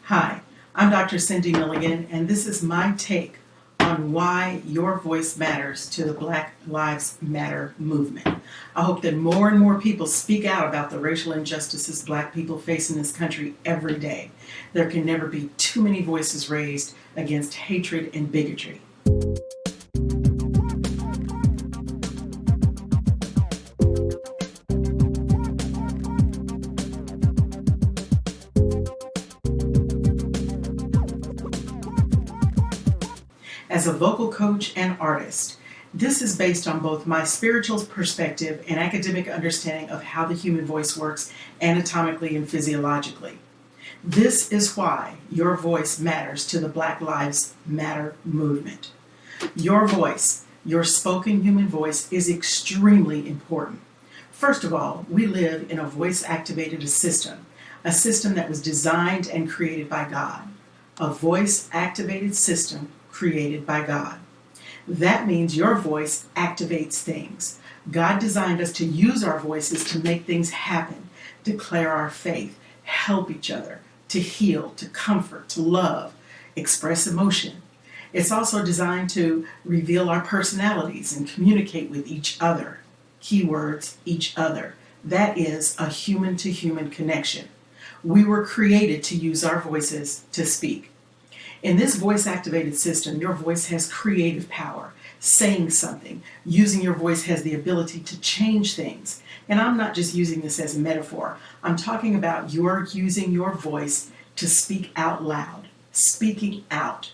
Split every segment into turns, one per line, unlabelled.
Hi, I'm Dr. Cindy Milligan, and this is my take on why your voice matters to the Black Lives Matter movement. I hope that more and more people speak out about the racial injustices Black people face in this country every day. There can never be too many voices raised against hatred and bigotry. As a vocal coach and artist, this is based on both my spiritual perspective and academic understanding of how the human voice works anatomically and physiologically. This is why your voice matters to the Black Lives Matter movement. Your voice, your spoken human voice, is extremely important. First of all, we live in a voice-activated system, a system that was designed and created by God. A voice-activated system created by God. That means your voice activates things. God designed us to use our voices to make things happen, declare our faith, help each other, to heal, to comfort, to love, express emotion. It's also designed to reveal our personalities and communicate with each other. Keywords, each other. That is a human-to-human connection. We were created to use our voices to speak. In this voice-activated system, your voice has creative power. Saying something, using your voice has the ability to change things. And I'm not just using this as a metaphor. I'm talking about you're using your voice to speak out loud, speaking out.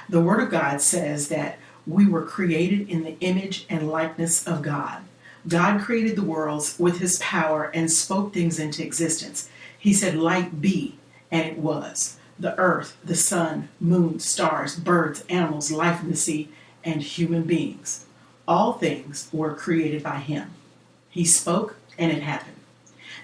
The Word of God says that we were created in the image and likeness of God. God created the worlds with His power and spoke things into existence. He said, "Light be," and it was. The earth, the sun, moon, stars, birds, animals, life in the sea, and human beings. All things were created by Him. He spoke and it happened.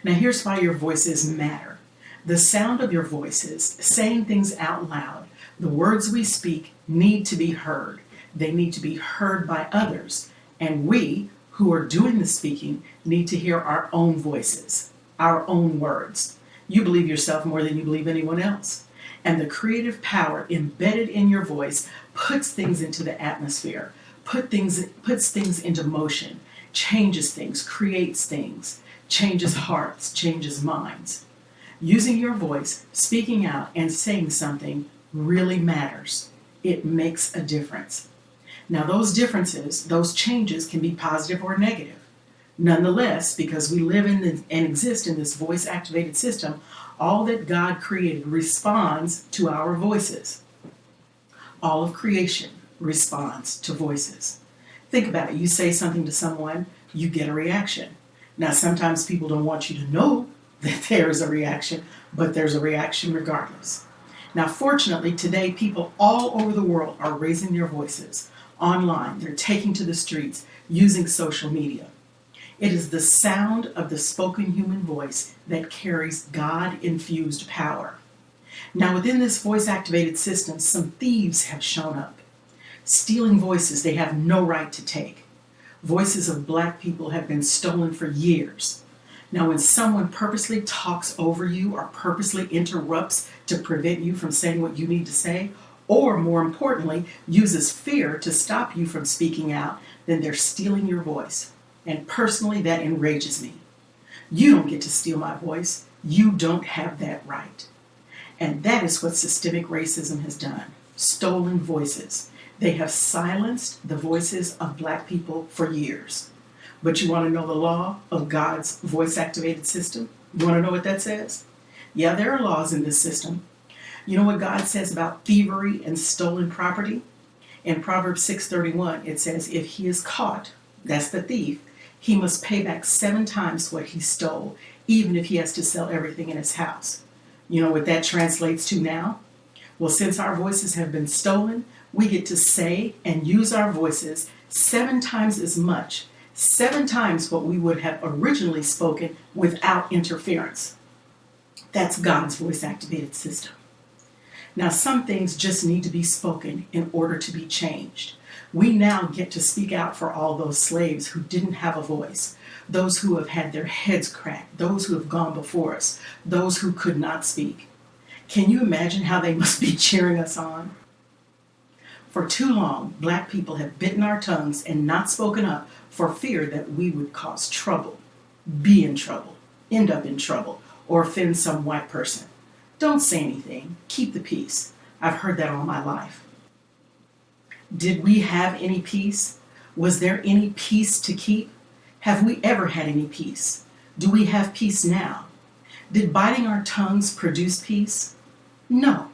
Now here's why your voices matter. The sound of your voices, saying things out loud, the words we speak need to be heard. They need to be heard by others. And we, who are doing the speaking, need to hear our own voices, our own words. You believe yourself more than you believe anyone else. And the creative power embedded in your voice puts things into the atmosphere, puts things into motion, changes things, creates things, changes hearts, changes minds. Using your voice, speaking out, and saying something really matters. It makes a difference. Now those differences, those changes can be positive or negative. Nonetheless, because we live in and exist in this voice-activated system, all that God created responds to our voices. All of creation responds to voices. Think about it. You say something to someone, you get a reaction. Now, sometimes people don't want you to know that there is a reaction, but there's a reaction regardless. Now, fortunately, today, people all over the world are raising their voices online. They're taking to the streets using social media. It is the sound of the spoken human voice that carries God-infused power. Now, within this voice-activated system, some thieves have shown up, stealing voices they have no right to take. Voices of Black people have been stolen for years. Now, when someone purposely talks over you or purposely interrupts to prevent you from saying what you need to say, or more importantly, uses fear to stop you from speaking out, then they're stealing your voice. And personally, that enrages me. You don't get to steal my voice. You don't have that right. And that is what systemic racism has done. Stolen voices. They have silenced the voices of Black people for years. But you want to know the law of God's voice-activated system? You want to know what that says? Yeah, there are laws in this system. You know what God says about thievery and stolen property? In Proverbs 6:31, it says, if he is caught, that's the thief, he must pay back 7 times what he stole, even if he has to sell everything in his house. You know what that translates to now? Well, since our voices have been stolen, we get to say and use our voices 7 times as much, 7 times what we would have originally spoken without interference. That's God's voice-activated system. Now, some things just need to be spoken in order to be changed. We now get to speak out for all those slaves who didn't have a voice, those who have had their heads cracked, those who have gone before us, those who could not speak. Can you imagine how they must be cheering us on? For too long, Black people have bitten our tongues and not spoken up for fear that we would cause trouble, be in trouble, end up in trouble, or offend some white person. Don't say anything. Keep the peace. I've heard that all my life. Did we have any peace? Was there any peace to keep? Have we ever had any peace? Do we have peace now? Did biting our tongues produce peace? No,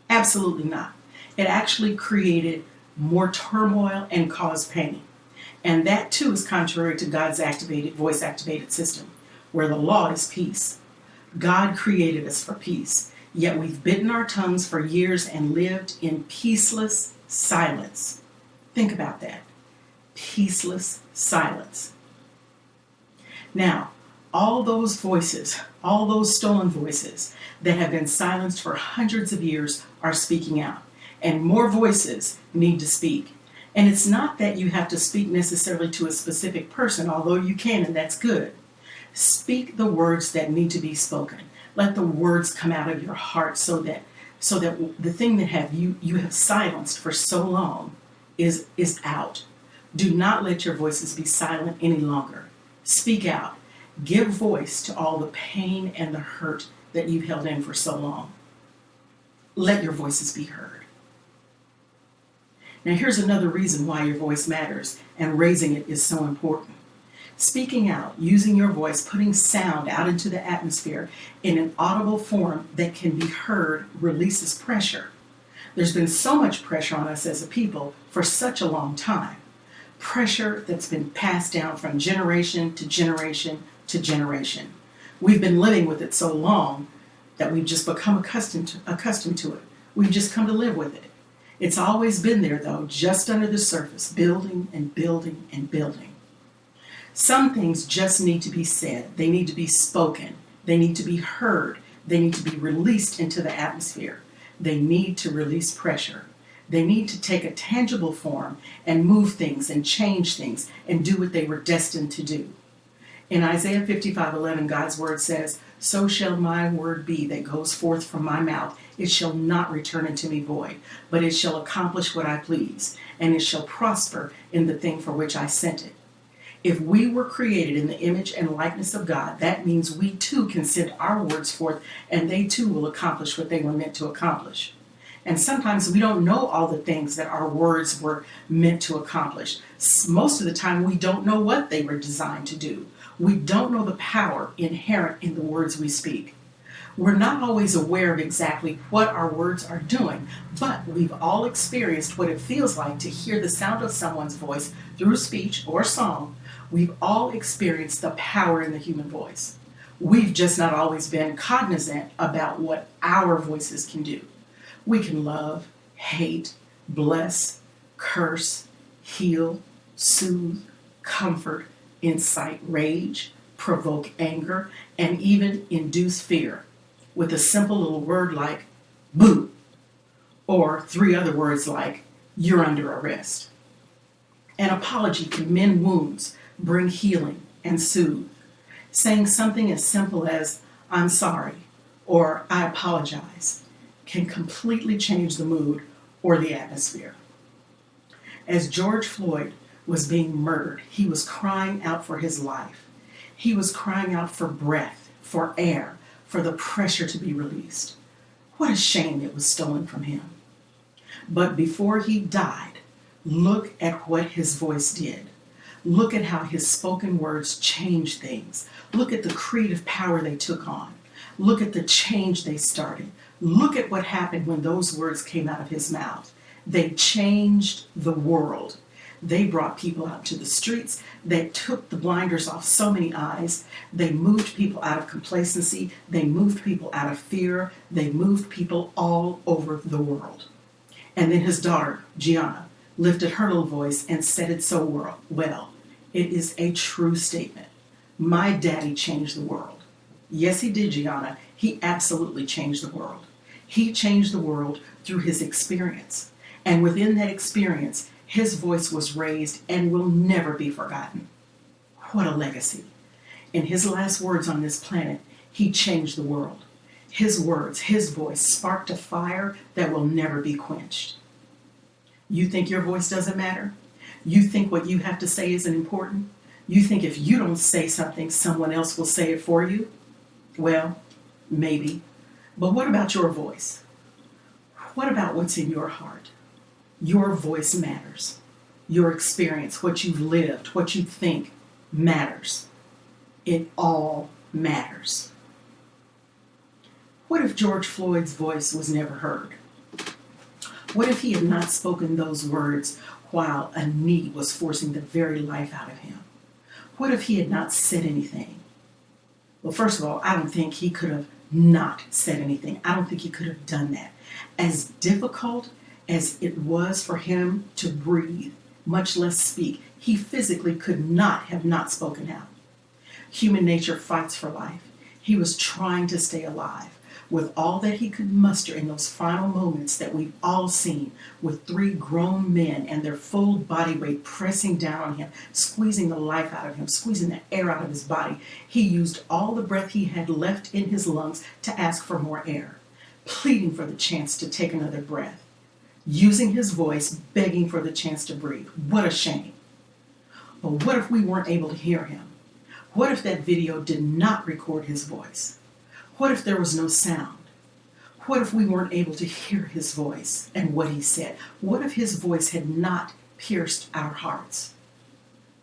absolutely not. It actually created more turmoil and caused pain. And that too is contrary to God's voice activated system, where the law is peace. God created us for peace, yet we've bitten our tongues for years and lived in peaceless silence. Think about that. Peaceless silence. Now, all those voices, all those stolen voices that have been silenced for hundreds of years are speaking out. And more voices need to speak. And it's not that you have to speak necessarily to a specific person, although you can, and that's good. Speak the words that need to be spoken. Let the words come out of your heart so that the thing that you have silenced for so long is out. Do not let your voices be silent any longer. Speak out. Give voice to all the pain and the hurt that you've held in for so long. Let your voices be heard. Now here's another reason why your voice matters and raising it is so important. Speaking out, using your voice, putting sound out into the atmosphere in an audible form that can be heard releases pressure. There's been so much pressure on us as a people for such a long time. Pressure that's been passed down from generation to generation to generation. We've been living with it so long that we've just become accustomed to it. We've just come to live with it. It's always been there, though, just under the surface, building and building and building. Some things just need to be said. They need to be spoken. They need to be heard. They need to be released into the atmosphere. They need to release pressure. They need to take a tangible form and move things and change things and do what they were destined to do. In Isaiah 55:11, God's word says, "So shall my word be that goes forth from my mouth. It shall not return unto me void, but it shall accomplish what I please, and it shall prosper in the thing for which I sent it." If we were created in the image and likeness of God, that means we too can send our words forth, and they too will accomplish what they were meant to accomplish. And sometimes we don't know all the things that our words were meant to accomplish. Most of the time, we don't know what they were designed to do. We don't know the power inherent in the words we speak. We're not always aware of exactly what our words are doing, but we've all experienced what it feels like to hear the sound of someone's voice through speech or song. We've all experienced the power in the human voice. We've just not always been cognizant about what our voices can do. We can love, hate, bless, curse, heal, soothe, comfort, incite rage, provoke anger, and even induce fear with a simple little word like boo, or 3 other words like you're under arrest. An apology can mend wounds, bring healing, and soothe. Saying something as simple as I'm sorry or I apologize can completely change the mood or the atmosphere. As George Floyd was being murdered, he was crying out for his life. He was crying out for breath, for air, for the pressure to be released. What a shame it was stolen from him. But before he died, look at what his voice did. Look at how his spoken words changed things. Look at the creative power they took on. Look at the change they started. Look at what happened when those words came out of his mouth. They changed the world. They brought people out to the streets. They took the blinders off so many eyes. They moved people out of complacency. They moved people out of fear. They moved people all over the world. And then his daughter, Gianna, lifted her little voice and said it so well. It is a true statement. My daddy changed the world. Yes, he did, Gianna. He absolutely changed the world. He changed the world through his experience. And within that experience, his voice was raised and will never be forgotten. What a legacy. In his last words on this planet, he changed the world. His words, his voice sparked a fire that will never be quenched. You think your voice doesn't matter? You think what you have to say isn't important? You think if you don't say something, someone else will say it for you? Well, maybe. But what about your voice? What about what's in your heart? Your voice matters. Your experience, what you've lived, what you think matters. It all matters. What if George Floyd's voice was never heard? What if he had not spoken those words while a knee was forcing the very life out of him? What if he had not said anything? Well, first of all, I don't think he could have not said anything. I don't think he could have done that. As difficult as it was for him to breathe, much less speak, he physically could not have not spoken out. Human nature fights for life. He was trying to stay alive with all that he could muster in those final moments that we've all seen, with 3 grown men and their full body weight pressing down on him, squeezing the life out of him, squeezing the air out of his body. He used all the breath he had left in his lungs to ask for more air, pleading for the chance to take another breath, using his voice, begging for the chance to breathe. What a shame. But what if we weren't able to hear him? What if that video did not record his voice? What if there was no sound? What if we weren't able to hear his voice and what he said? What if his voice had not pierced our hearts?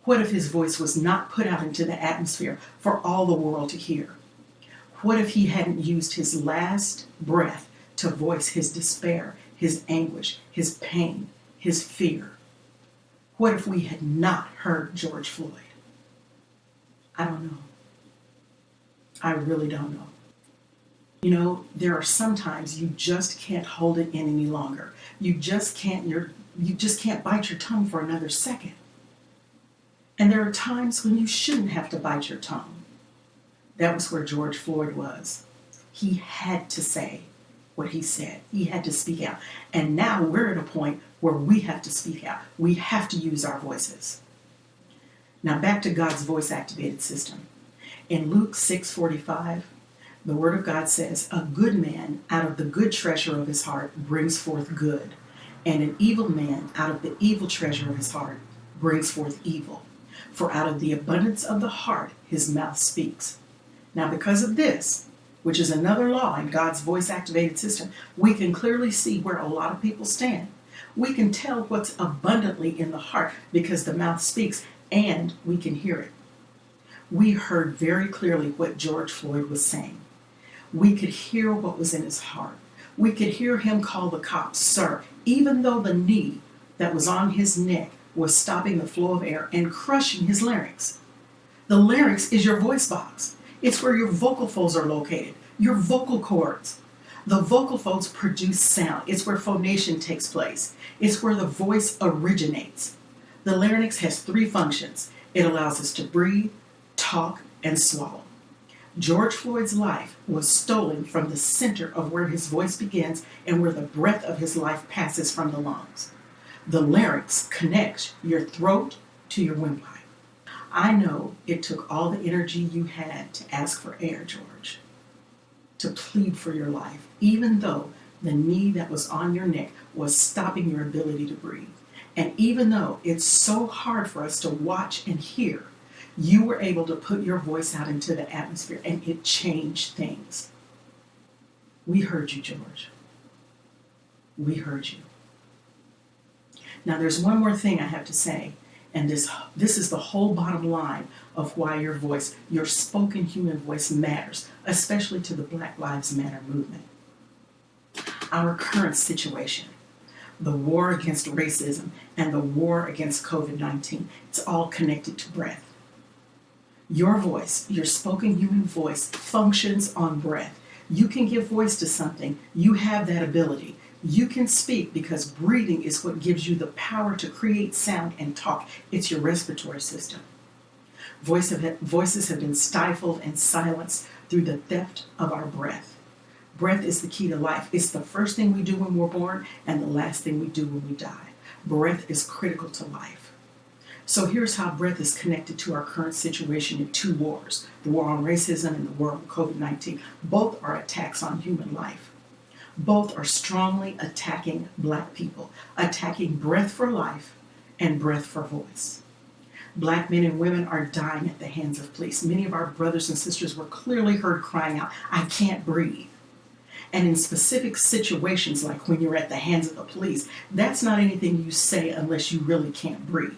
What if his voice was not put out into the atmosphere for all the world to hear? What if he hadn't used his last breath to voice his despair, his anguish, his pain, his fear? What if we had not heard George Floyd? I don't know. I really don't know. You know, there are sometimes you just can't hold it in any longer. You just can't bite your tongue for another second. And there are times when you shouldn't have to bite your tongue. That was where George Floyd was. He had to say what he said. He had to speak out. And now we're at a point where we have to speak out. We have to use our voices. Now back to God's voice-activated system. In Luke 6:45, the Word of God says, "A good man out of the good treasure of his heart brings forth good, and an evil man out of the evil treasure of his heart brings forth evil. For out of the abundance of the heart his mouth speaks." Now because of this, which is another law in God's voice-activated system, we can clearly see where a lot of people stand. We can tell what's abundantly in the heart because the mouth speaks, and we can hear it. We heard very clearly what George Floyd was saying. We could hear what was in his heart. We could hear him call the cops, "Sir," even though the knee that was on his neck was stopping the flow of air and crushing his larynx. The larynx is your voice box. It's where your vocal folds are located, your vocal cords. The vocal folds produce sound. It's where phonation takes place. It's where the voice originates. The larynx has 3 functions. It allows us to breathe, talk, and swallow. George Floyd's life was stolen from the center of where his voice begins and where the breath of his life passes from the lungs. The larynx connects your throat to your windpipe. I know it took all the energy you had to ask for air, George, to plead for your life, even though the knee that was on your neck was stopping your ability to breathe. And even though it's so hard for us to watch and hear, you were able to put your voice out into the atmosphere, and it changed things. We heard you, George. We heard you. Now, there's one more thing I have to say, and this is the whole bottom line of why your voice, your spoken human voice, matters, especially to the Black Lives Matter movement. Our current situation, the war against racism and the war against COVID-19, it's all connected to breath. Your voice, your spoken human voice, functions on breath. You can give voice to something. You have that ability. You can speak because breathing is what gives you the power to create sound and talk. It's your respiratory system. Voices have been stifled and silenced through the theft of our breath. Breath is the key to life. It's the first thing we do when we're born and the last thing we do when we die. Breath is critical to life. So here's how breath is connected to our current situation in two wars, the war on racism and the war on COVID-19. Both are attacks on human life. Both are strongly attacking Black people, attacking breath for life and breath for voice. Black men and women are dying at the hands of police. Many of our brothers and sisters were clearly heard crying out, "I can't breathe." And in specific situations, like when you're at the hands of the police, that's not anything you say unless you really can't breathe.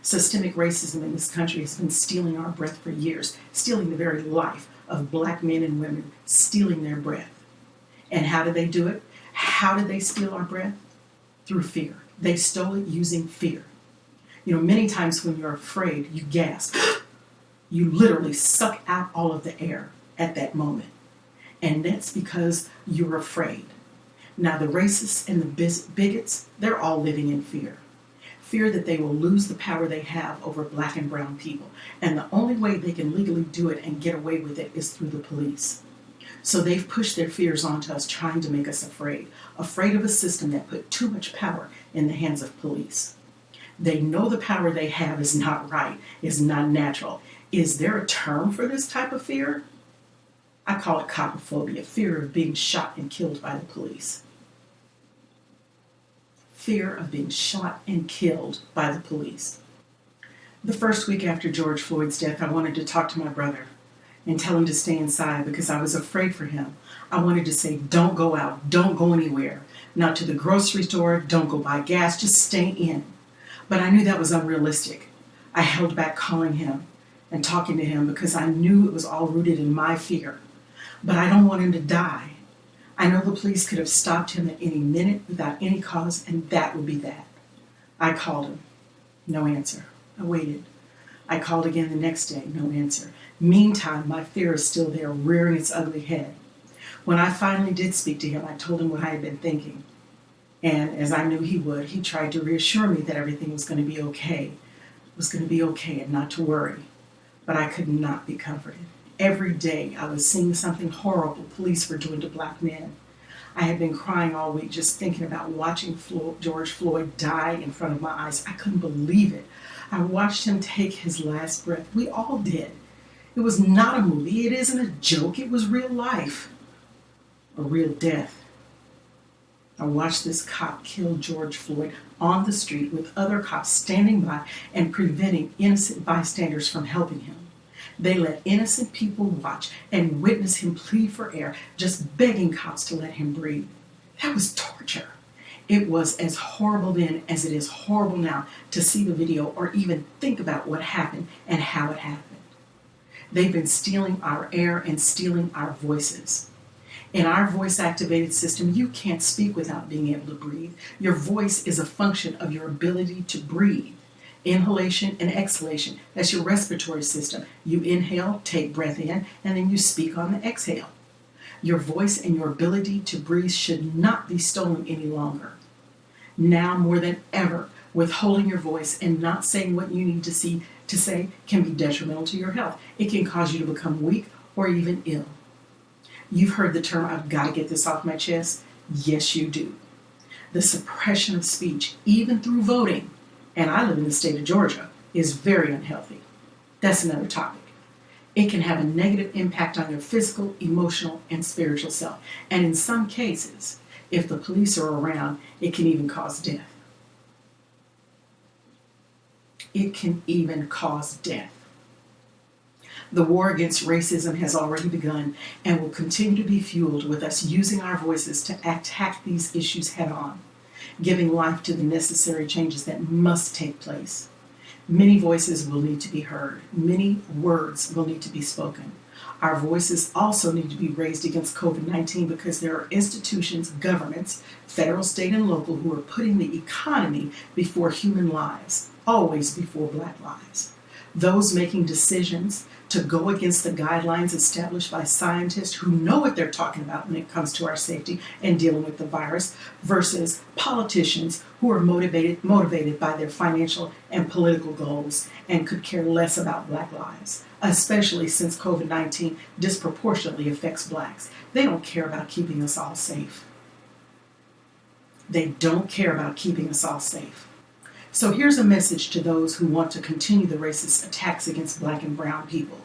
Systemic racism in this country has been stealing our breath for years, stealing the very life of Black men and women, stealing their breath. And how did they do it? How did they steal our breath? Through fear. They stole it using fear. Many times when you're afraid, you gasp. You literally suck out all of the air at that moment. And that's because you're afraid. Now, the racists and the bigots, they're all living in fear. Fear that they will lose the power they have over Black and brown people. And the only way they can legally do it and get away with it is through the police. So they've pushed their fears onto us, trying to make us afraid of a system that put too much power in the hands of police. They know the power they have is not right, is not natural. Is there a term for this type of fear? I call it capiophobia, fear of being shot and killed by the police. Fear of being shot and killed by the police. The first week after George Floyd's death, I wanted to talk to my brother and tell him to stay inside because I was afraid for him. I wanted to say, don't go out, don't go anywhere. Not to the grocery store, don't go buy gas, just stay in. But I knew that was unrealistic. I held back calling him and talking to him because I knew it was all rooted in my fear. But I don't want him to die. I know the police could have stopped him at any minute without any cause, and that would be that. I called him. No answer. I waited. I called again the next day. No answer. Meantime, my fear is still there, rearing its ugly head. When I finally did speak to him, I told him what I had been thinking. And as I knew he would, he tried to reassure me that everything was going to be okay. It was going to be okay and not to worry. But I could not be comforted. Every day I was seeing something horrible police were doing to Black men. I had been crying all week just thinking about watching George Floyd die in front of my eyes. I couldn't believe it. I watched him take his last breath. We all did. It was not a movie. It isn't a joke. It was real life. A real death. I watched this cop kill George Floyd on the street with other cops standing by and preventing innocent bystanders from helping him. They let innocent people watch and witness him plead for air, just begging cops to let him breathe. That was torture. It was as horrible then as it is horrible now to see the video or even think about what happened and how it happened. They've been stealing our air and stealing our voices. In our voice-activated system, you can't speak without being able to breathe. Your voice is a function of your ability to breathe. Inhalation and exhalation, that's your respiratory system. You inhale, take breath in, and then you speak on the exhale. Your voice and your ability to breathe should not be stolen any longer. Now more than ever, withholding your voice and not saying what you need to say can be detrimental to your health. It can cause you to become weak or even ill. You've heard the term, "I've got to get this off my chest." Yes, you do. The suppression of speech, even through voting, and I live in the state of Georgia, is very unhealthy. That's another topic. It can have a negative impact on your physical, emotional, and spiritual self. And in some cases, if the police are around, it can even cause death. It can even cause death. The war against racism has already begun and will continue to be fueled with us using our voices to attack these issues head on, giving life to the necessary changes that must take place. Many voices will need to be heard. Many words will need to be spoken. Our voices also need to be raised against COVID-19 because there are institutions, governments, federal, state, and local, who are putting the economy before human lives, always before Black lives. Those making decisions to go against the guidelines established by scientists who know what they're talking about when it comes to our safety and dealing with the virus, versus politicians who are motivated by their financial and political goals and could care less about Black lives, especially since COVID-19 disproportionately affects Blacks. They don't care about keeping us all safe. They don't care about keeping us all safe. So here's a message to those who want to continue the racist attacks against Black and brown people.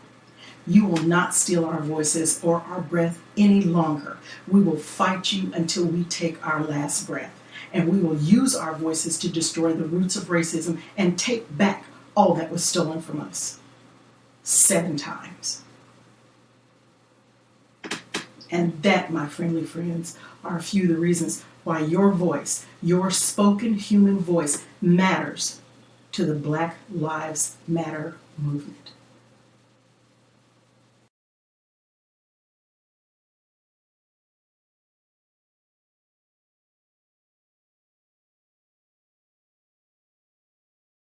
You will not steal our voices or our breath any longer. We will fight you until we take our last breath. And we will use our voices to destroy the roots of racism and take back all that was stolen from us. 7 times. And that, my friendly friends, are a few of the reasons why your voice, your spoken human voice, matters to the Black Lives Matter movement.